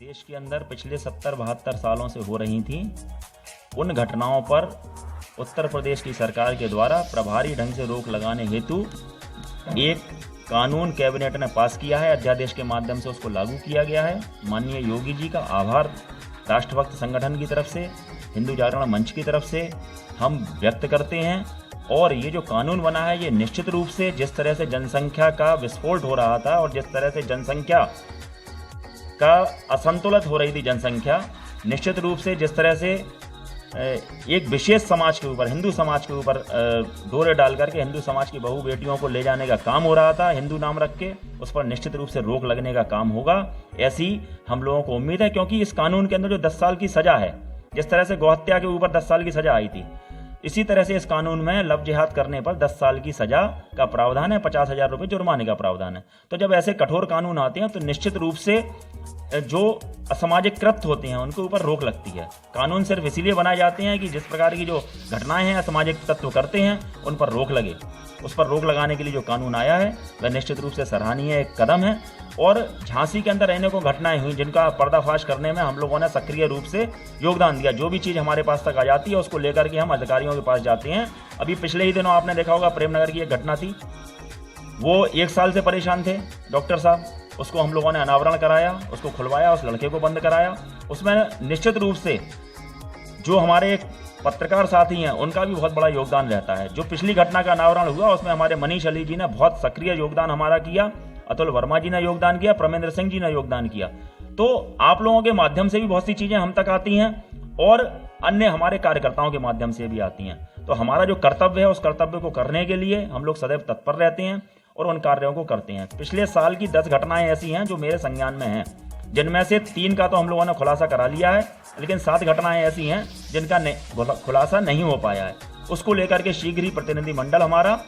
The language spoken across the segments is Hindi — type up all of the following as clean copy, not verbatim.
देश के अंदर पिछले 70-72 सालों से हो रही थी, उन घटनाओं पर उत्तर प्रदेश की सरकार के द्वारा प्रभारी ढंग से रोक लगाने हेतु एक कानून कैबिनेट ने पास किया है। अध्यादेश के माध्यम से उसको लागू किया गया है। माननीय योगी जी का आभार राष्ट्रभक्त संगठन की तरफ से, हिंदू जागरण मंच की तरफ से हम व्यक्त करते हैं। और ये जो कानून बना है, ये निश्चित रूप से जिस तरह से जनसंख्या का विस्फोट हो रहा था और जिस तरह से जनसंख्या का असंतुलित हो रही थी जनसंख्या, निश्चित रूप से जिस तरह से एक विशेष समाज के ऊपर, हिंदू समाज के ऊपर डोरे डाल करके हिंदू समाज की बहू बेटियों को ले जाने का काम हो रहा था हिंदू नाम रख के, उस पर निश्चित रूप से रोक लगने का काम होगा, ऐसी हम लोगों को उम्मीद है। क्योंकि इस कानून के अंदर जो 10 साल की सजा है, जिस तरह से गौहत्या के ऊपर 10 साल की सजा आई थी, इसी तरह से इस कानून में लव जिहाद करने पर 10 साल की सजा का प्रावधान है, 50,000 रुपये जुर्माने का प्रावधान है। तो जब ऐसे कठोर कानून आते हैं तो निश्चित रूप से जो असामाजिक कृत्य होते हैं उनके ऊपर रोक लगती है। कानून सिर्फ इसीलिए बनाए जाते हैं कि जिस प्रकार की जो घटनाएं हैं असामाजिक तत्व करते हैं उन पर रोक लगे। उस पर रोक लगाने के लिए जो कानून आया है वह निश्चित रूप से सराहनीय एक कदम है। और झांसी के अंदर रहने को घटनाएं हुई जिनका पर्दाफाश करने में हम लोगों ने सक्रिय रूप से योगदान दिया। जो भी चीज़ हमारे पास तक आ जाती है उसको लेकर के हम अधिकारियों के पास जाते हैं। अभी पिछले ही दिनों आपने देखा होगा प्रेमनगर की एक घटना थी, वो 1 साल से परेशान थे डॉक्टर साहब, उसको हम लोगों ने अनावरण कराया, उसको खुलवाया, उस लड़के को बंद कराया। उसमें निश्चित रूप से जो हमारे एक पत्रकार साथी हैं उनका भी बहुत बड़ा योगदान रहता है। जो पिछली घटना का अनावरण हुआ उसमें हमारे मनीष अली जी ने बहुत सक्रिय योगदान हमारा किया, अतुल वर्मा जी ने योगदान किया, प्रमेंद्र सिंह जी ने योगदान किया। तो आप लोगों के माध्यम से भी बहुत सी चीज़ें हम तक आती हैं और अन्य हमारे कार्यकर्ताओं के माध्यम से भी आती हैं। तो हमारा जो कर्तव्य है उस कर्तव्य को करने के लिए हम लोग सदैव तत्पर रहते हैं और उन कार्यों को करते हैं। पिछले साल की 10 घटनाएं ऐसी हैं जो मेरे संज्ञान में हैं, जिनमें से 3 का तो हम लोगों ने खुलासा करा लिया है, लेकिन 7 घटनाएं ऐसी हैं जिनका खुलासा नहीं हो पाया है। उसको लेकर के शीघ्र ही प्रतिनिधिमंडल हमारा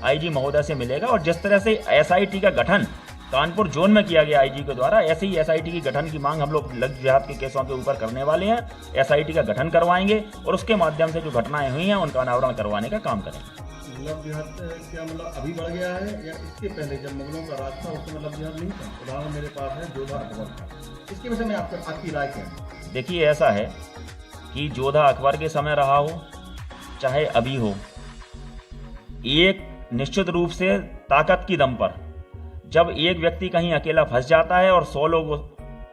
आईजी महोदय से मिलेगा। और जिस तरह से एसआईटी का गठन कानपुर जोन में किया गया आईजी के द्वारा, ऐसे ही एसआईटी की गठन की मांग हम लोग लव जिहाद के केसों के ऊपर करने वाले हैं। एसआईटी का गठन करवाएंगे और उसके माध्यम से जो घटनाएं हुई हैं उनका अनावरण करवाने का काम करेंगे। लव जिहाद क्या मतलब अभी बढ़ गया है या इसके पहले जब मुगलों का राज था उस समय लव जिहाद नहीं था? उदाहरण मेरे पास है जोधा अकबर का, इसके विषय में आपकी राय क्या है? देखिए, ऐसा है कि जोधा अकबर के समय रहा हो चाहे अभी हो, एक निश्चित रूप से ताकत की दम पर जब एक व्यक्ति कहीं अकेला फंस जाता है और 100 लोग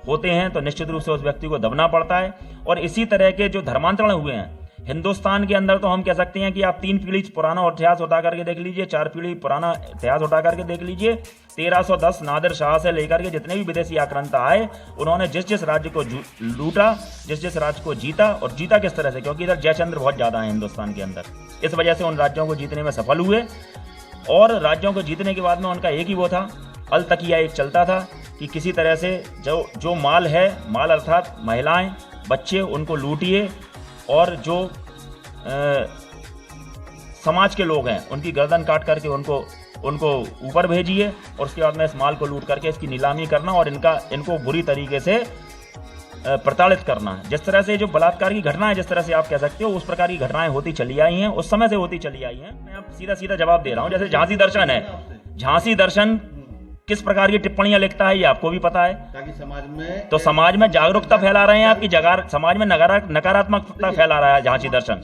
होते हैं तो निश्चित रूप से उस व्यक्ति को दबना पड़ता है। और इसी तरह के जो धर्मांतरण हुए हैं हिंदुस्तान के अंदर, तो हम कह सकते हैं कि आप 3 पीढ़ी पुराना इतिहास उठा करके देख लीजिए, 4 पीढ़ी पुराना इतिहास उठा करके देख लीजिए। 1310 नादिर शाह से लेकर के जितने भी विदेशी आक्रांता आए, उन्होंने जिस जिस राज्य को लूटा, जिस जिस राज्य को जीता, और जीता किस तरह से, क्योंकि इधर जयचंद्र बहुत ज़्यादा है हिंदुस्तान के अंदर, इस वजह से उन राज्यों को जीतने में सफल हुए। और राज्यों को जीतने के बाद में उनका एक ही वो था, अल तकिया एक चलता था कि किसी तरह से जो माल है, माल अर्थात महिलाएं, बच्चे, उनको लूटिए और जो समाज के लोग हैं उनकी गर्दन काट करके उनको ऊपर भेजिए और उसके बाद में इस माल को लूट करके इसकी नीलामी करना और इनको बुरी तरीके से प्रताड़ित करना है। जिस तरह से जो बलात्कार की घटना है, जिस तरह से आप कह सकते हो, उस प्रकार की घटनाएं होती चली आई हैं, उस समय से होती चली आई हैं। मैं अब सीधा जवाब दे रहा हूं। जैसे झांसी दर्शन है, झांसी दर्शन किस प्रकार की टिप्पणियां लिखता है ये आपको भी पता है, ताकि समाज में जागरूकता फैला रहे हैं आपकी समाज में नकारात्मकता फैला रहा है झांसी दर्शन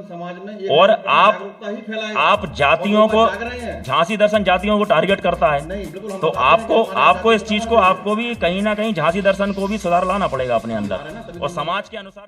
समाज में। और आप जातियों को, झांसी दर्शन जातियों को टारगेट करता है, तो आपको इस चीज को, आपको भी कहीं ना कहीं झांसी दर्शन को भी सुधार लाना पड़ेगा अपने अंदर और समाज के अनुसार